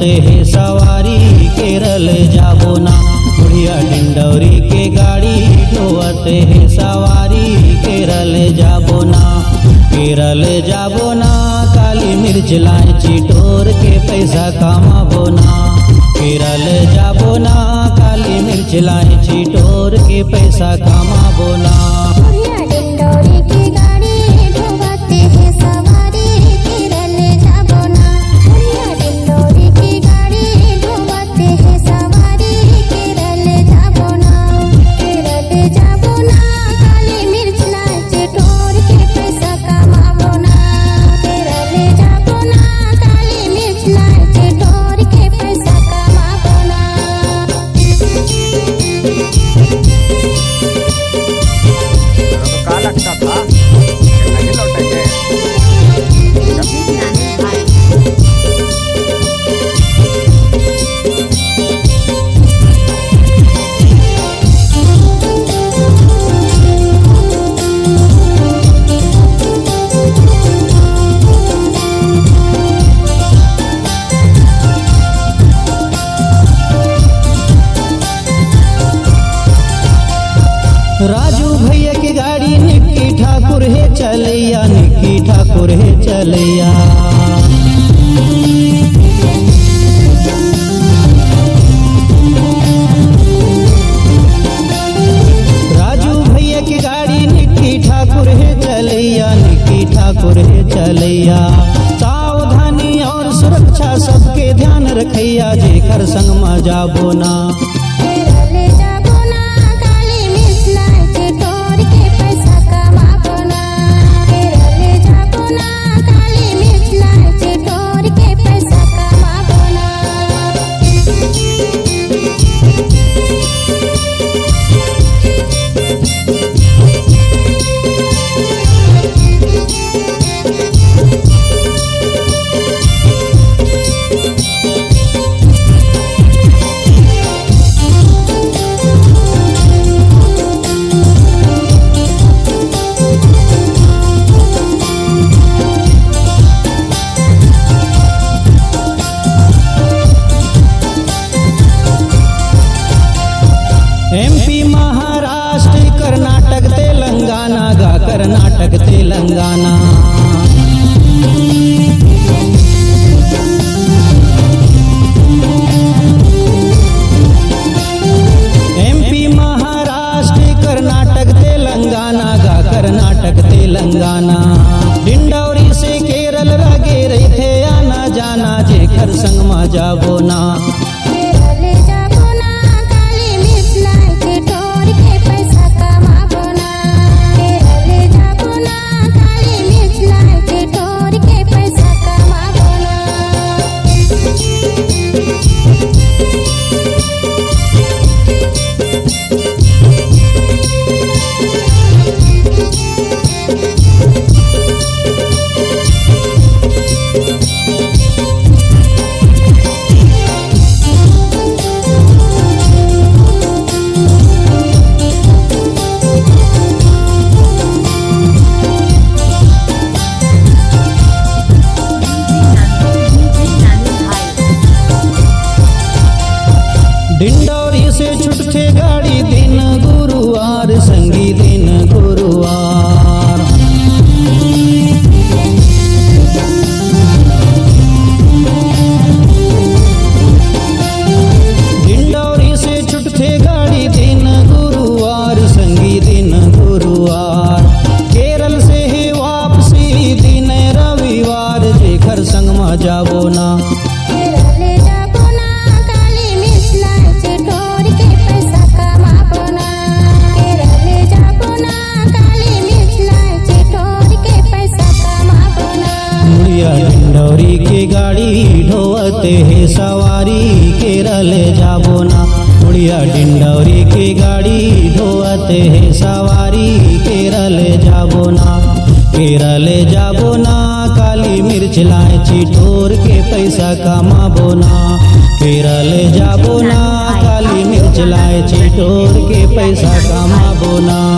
ढोवते है सवारी केरल जाबो ना। बुढ़िया डिंडौरी के गाड़ी ढोवते है सवारी केरल जाबो ना। केरल जाबो ना काली मिर्च लाइची टोर के पैसा कमाबो ना। केरल जाबो ना काली मिर्च लाइची टोर के पैसा कमाबो ना। बुढ़िया डिंडौरी की गाड़ी ढोवते है सवारी केरल जाबो ना। बुढ़िया डिंडौरी की गाड़ी ढोवते है सवारी केरल जाबो ना। केरल जाबो ना काली मिर्च लाइची टोर के पैसा कमाबो ना। केरल जाबो ना काली मिर्च लाइची टोर के पैसा कमाबो ना। तो का लगता था नहीं लौटेंगे। राजू भैया की गाड़ी निक्की ठाकुर है चलैया, निक्की ठाकुर है चलैया। राजू भैया की गाड़ी निक्की ठाकुर है चलैया, निक्की ठाकुर है चलैया। सावधानी और सुरक्षा सबके ध्यान रखैया जेकर संग में जाबो ना। केरल जाबो ना काली मिर्च लाइची टोर के पैसा कमाबो ना। केरल जाबो ना काली मिर्च लाइची टोर के पैसा कमाबो ना। MP महाराष्ट्र कर्नाटक तेलंगाना गा कर्नाटक तेलंगाना। MP महाराष्ट्र कर्नाटक तेलंगाना गा कर्नाटक तेलंगाना। डिंडौरी से केरल लगे रही थे आना जाना जेकर संग में जाबो ना। केरल जाबो ना काली मिर्च लाइची टोर के पैसा कमाबो ना। केरल जाबो ना काली मिर्च लाइची टोर के पैसा कमाबो ना। डिंडौरी से छुटके गाड़ी दिन गुरुवार संगी दिन गुरुवार। डिंडौरी से छुटके गाड़ी दिन गुरुवार संगी दिन गुरुवार। केरल से ही वापसी दिन रविवार जेकर संग में जाबो ना। केरल जाबो ना काली मिर्च लाइची टोर के पैसा कमाबो ना। केरल जाबो ना काली मिर्च लाइची टोर के पैसा कमाबो ना। बुढ़िया डिंडौरी की गाड़ी ढोवते है सवारी केरल जाबो ना। बुढ़िया डिंडौरी की गाड़ी ढोवते है सवारी केरल जाबो ना। केरल जाबो ना काली मिर्च लाइची टोर के पैसा कमाबो ना। केरल जाबो ना काली मिर्च लाइची टोर के पैसा कमाबो ना।